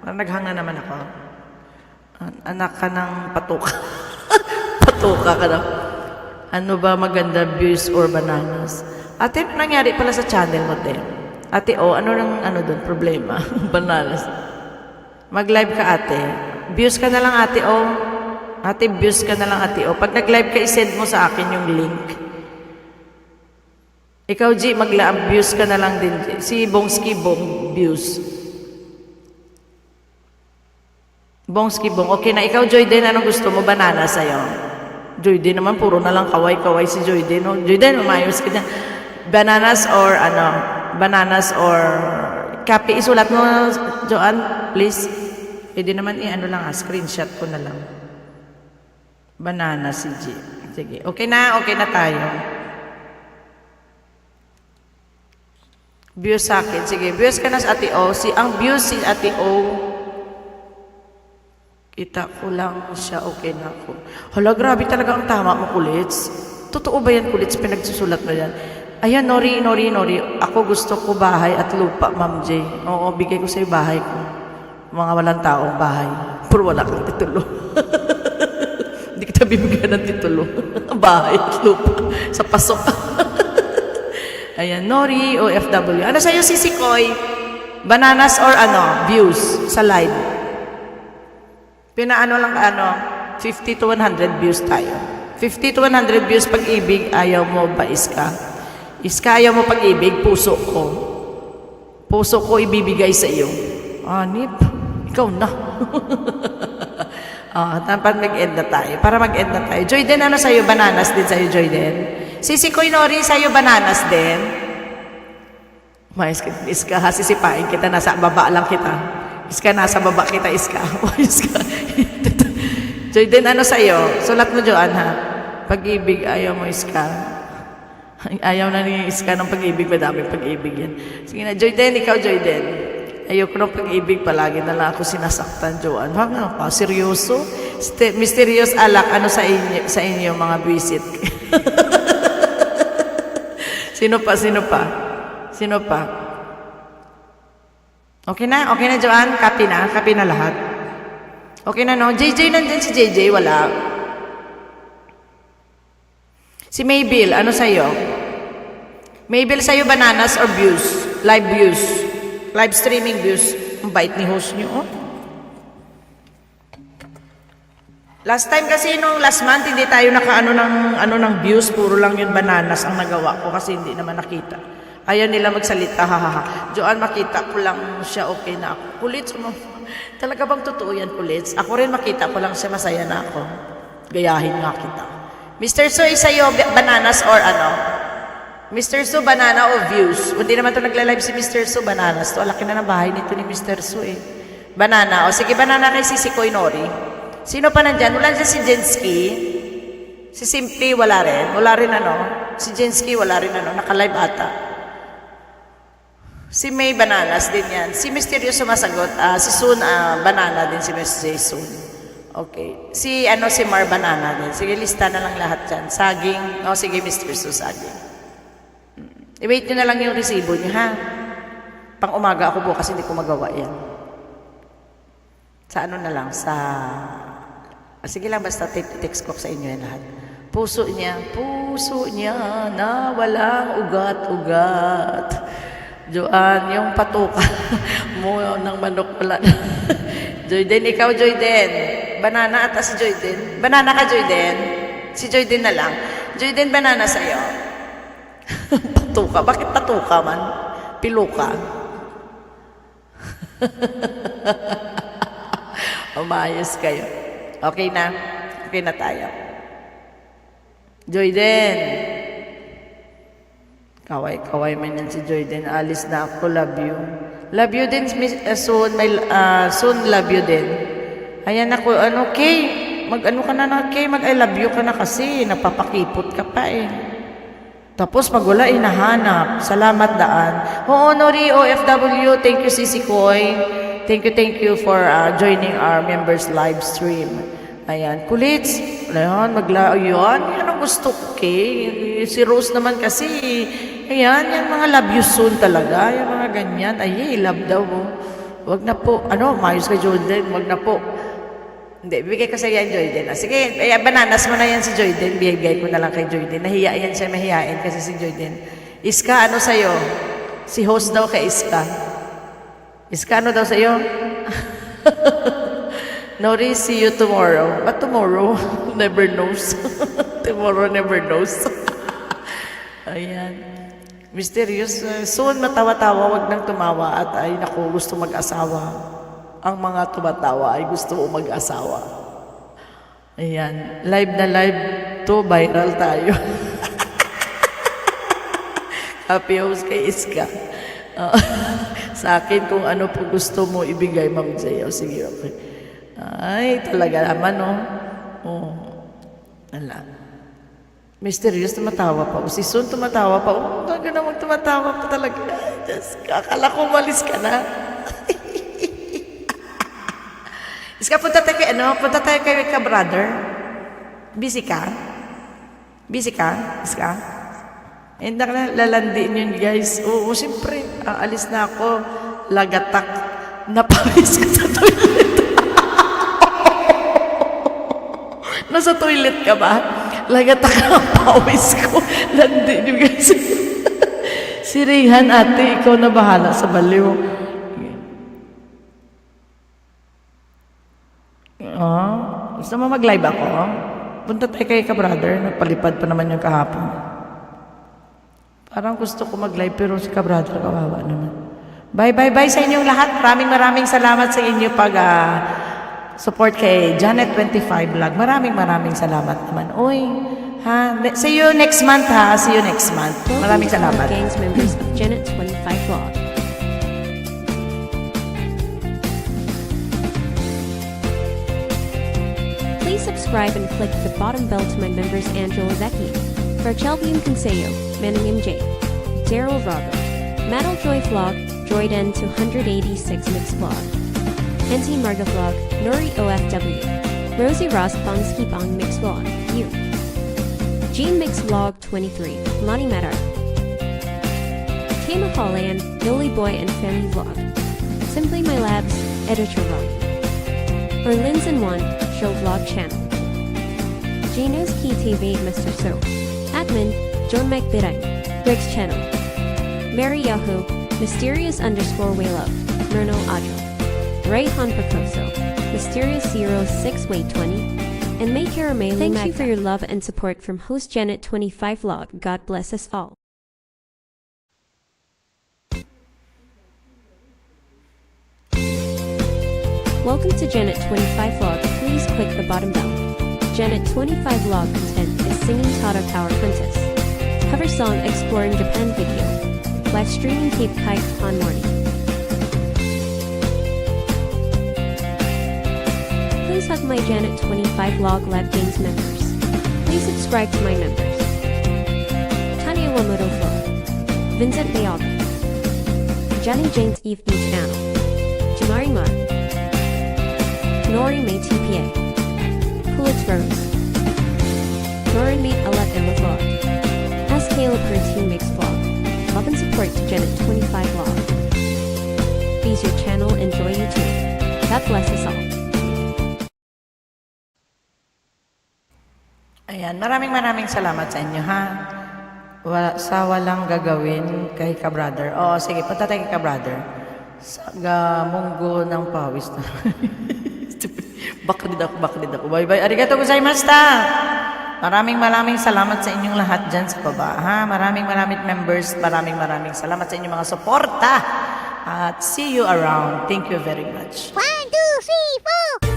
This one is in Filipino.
Parang naghang na naman ako. Anak ka ng patuka. Patuka ka na. Ano ba maganda, views or bananas? Ate, ano nangyari pala sa channel mo, te? Ate, ano nang doon, problema? Bananas. Mag-live ka, ate. Views ka na lang, ate, Ate, views ka na lang, ate, Pag nag-live ka, isend mo sa akin yung link. Ikaw, G, views ka na lang din, G. Si Bongski Bong, views. Bongski Bong, okay na. Ikaw, Joyden, anong gusto mo? Banana sa'yo. Joyden naman, puro na lang kaway-kaway si Joyden. No? Joyden, umayos ka dyan. Bananas or copy. Isulat mo, Joanne, please. Pwede naman, screenshot ko na lang. Banana si G. Sige, okay na tayo. Views sa akin. Sige, views ka na sa Ate O. Ang views si Ate O, kita ko lang siya, okay na ako. Hala, grabe talaga ang tama mo, Kulits. Totoo ba yan, Kulits? Pinagsusulat mo yan. Ayan, Nori. Ako gusto ko bahay at lupa, Ma'am J. Oo, bigay ko sa'yo bahay ko. Mga walang taong bahay. Puro wala kang titulo. Hindi kita bibigyan ng titulo. Bahay at lupa. Sa pasok. Ayan, Nori, OFW. Ano sa'yo, Sisikoy? Bananas or views sa live? Pinaano lang 50 to 100 views tayo. 50 to 100 views pag-ibig, ayaw mo ba, Iska? Iska, ayaw mo pag-ibig, puso ko. Puso ko ibibigay sa iyo. Anip, ikaw na. Para mag-end na tayo. Joyden, ano sa'yo? Bananas din sa'yo, Joyden. Sisikoy, Nori, sa'yo bananas din. Mais kita, Iska, sisipain kita, nasa baba lang kita. Iska, nasa baba kita, Iska. Iska. Joyden, ano sa'yo? Sulat mo, Joan, ha? Pag-ibig, ayaw mo, Iska. Ayaw na ni Iska ng pag-ibig. Madami pag-ibig yan. Sige na, Joyden, ikaw, Joyden. Ayoko ng pag-ibig. Palagi na lang ako sinasaktan, Joan. Ano pa? Seryoso? Mysterious alak, ano sa inyo mga visit? Sino pa? Okay na, Joan? Copy na lahat. Okay na, no? JJ, nandyan si JJ, wala. Si Maybel, ano sa'yo? Maybel, sa'yo bananas or views? Live views. Live streaming views. Ang bait ni host nyo, Last time kasi, last month, hindi tayo ng views. Puro lang yung bananas ang nagawa ko kasi hindi naman nakita. Ayaw nila magsalita, hahaha. Joan, makita ko lang siya, okay na ako. Kulits, talaga bang totoo yan, Kulits? Ako rin makita ko lang siya, masaya na ako. Gayahin nga kita. Mr. Su, sa'yo, bananas or Mr. Su, banana o views? Hindi naman ito nagla-live si Mr. Su, bananas. To, laki na ng bahay nito ni Mr. Su, Banana. O sige, banana kay Sisikoy, Nori. Sino pa nandyan? Wala dyan si Jensky. Si Simply, wala rin. Si Jensky, wala rin, Naka-live ata. Si May, bananas din yan. Si Mysterious sumasagot. Si Sun, banana din si Miss Jason. Okay. Si Mar, banana din. Sige, lista na lang lahat dyan. Saging. Sige, Mr. Su, saging. I-wait nyo na lang yung resibo nyo, ha? Pang umaga ako bukas, hindi ko magawa yan. Sa na lang, sige lang, basta text ko sa inyo yan lahat. Puso niya na walang ugat-ugat. Joan, yung patuka mo ng manok pala. Joyden, ikaw, Joyden. Banana ata si Joyden. Banana ka, Joyden. Si Joyden na lang. Joyden, banana sa'yo. Patuka. Bakit patuka man? Piluka. Umayos kayo. Okay na tayo. Joyden. Kaway man yan si Joyden. Alis na ako, love you. Love you din, soon. Soon, love you din. Ayan ako, Kay? Ka na, Kay? I love you ka na kasi. Napapakipot ka pa, Tapos pag wala, nahanap. Salamat, Daan. Nori, OFW. Thank you, Sisikoy. Thank you for joining our members live stream. Ayan, Kulits. Ayan, yan ang gusto ko, Kay. Si Rose naman kasi, ayan, yung mga love you soon talaga. Yung mga ganyan. Ay, love daw. Wag na po. Ano, mayos kay Jordan. Wag na po. Hindi, bibigay ko sa yan, Jordan. Ah, sige, bananas mo na yan si Jordan. Bibigay ko na lang kay Jordan. Nahiya yan siya, mahihain kasi si Jordan. Iska, ano sa'yo? Si host daw kay Iska. Iska, ano daw sa'yo? Nori, see you tomorrow. But tomorrow, never knows. Tomorrow never knows. Ayan. Mysterious. Soon matawa-tawa, wag nang tumawa. At ay naku, gusto mag-asawa. Ang mga tumatawa ay gusto mag-asawa. Ayan. Live na live to, viral tayo. Happy host kay Iska. Sa akin, kung ano po gusto mo ibigay, Ma'am Jayo. Sige, okay. Ay, talaga naman, no? Oh. Ala. Mysterious, tumatawa pa. O si Sun, tumatawa pa. Oh, bago naman tumatawa pa talaga. Diyos, akala ko umalis ka na. Iska, punta tayo kay, punta tayo kay ka-brother. Busy ka? Busy ka, Iska? Eh, nalalandiin yun, guys. Oo, siyempre, aalis na ako. Lagatak. Napawis ka sa toilet. Nasa toilet ka ba? Lagatak ang pawis ko. Landi nyo guys. Si Rayhan, ate, ikaw na bahala sa baliw. Gusto mo mag-live ako? Punta tayo kay ka-brother. Nagpalipad pa naman yung kahapon. Parang gusto ko mag-live pero si ka-brother kawawa naman. Bye sa inyong lahat. Maraming salamat sa inyo pag support kay Janet25 Vlog. Maraming salamat naman. Uy, ha? See you next month, ha? See you next month. Maraming salamat. Gangs members of Janet25 Vlog. Please subscribe and click the bottom bell to my members Angelo Zeki, Farchelvium Consejo, Mening MJ, Daryl Rogo, Metal Joy Vlog, Droiden 286 Mix Vlog, NT Marga Vlog, Nori OFW, Rosie Ross Bongski Bong Mix Vlog, You, Gene Mix Vlog 23, Lonnie Medar, Kama Holland, Lily Boy and Family Vlog, Simply My Labs, Editor Ron, Orlins and One, Show Vlog Channel, Gino's Key TV Mr. So, Admin, John McBidang, Rick's Channel, Mary Yahoo, Mysterious _ Way Love, Myrno Adro, Rayhan Percoso, Mysterious 06 Way 20, and May Caramel. Thank you for your love and support from host Janet25 Vlog. God bless us all. Welcome to Janet25 Vlog. Please click the bottom bell. Janet25 Vlog content is singing Tata Power Princess, cover song Exploring Japan video, live streaming Cape Kai on morning. Please hug my Janet25 Vlog Live Games members. Please subscribe to my members. Tanya Wamoto Vlog, Vincent Bayaga, Johnny Jane's Evening Channel, Jamari Mar, Nori May TPA, Coolitz Rose, Norin Mate Alet Emma Vlog, S. Caleb her Team Mix Vlog, love and support to Janet25 Vlog. Please your channel, enjoy YouTube. God bless us all. Ayan, maraming salamat sa inyo, ha? Sa walang gagawin kay ka-brother. Oo, sige, punta tayo kay ka-brother. Sa munggo ng pawis na. Bakit ako. Bye-bye. Arigato gozaimashita. Maraming salamat sa inyong lahat dyan sa baba, ha? Maraming members. Maraming salamat sa inyong mga suporta. At see you around. Thank you very much. 1, 2, 3, 4.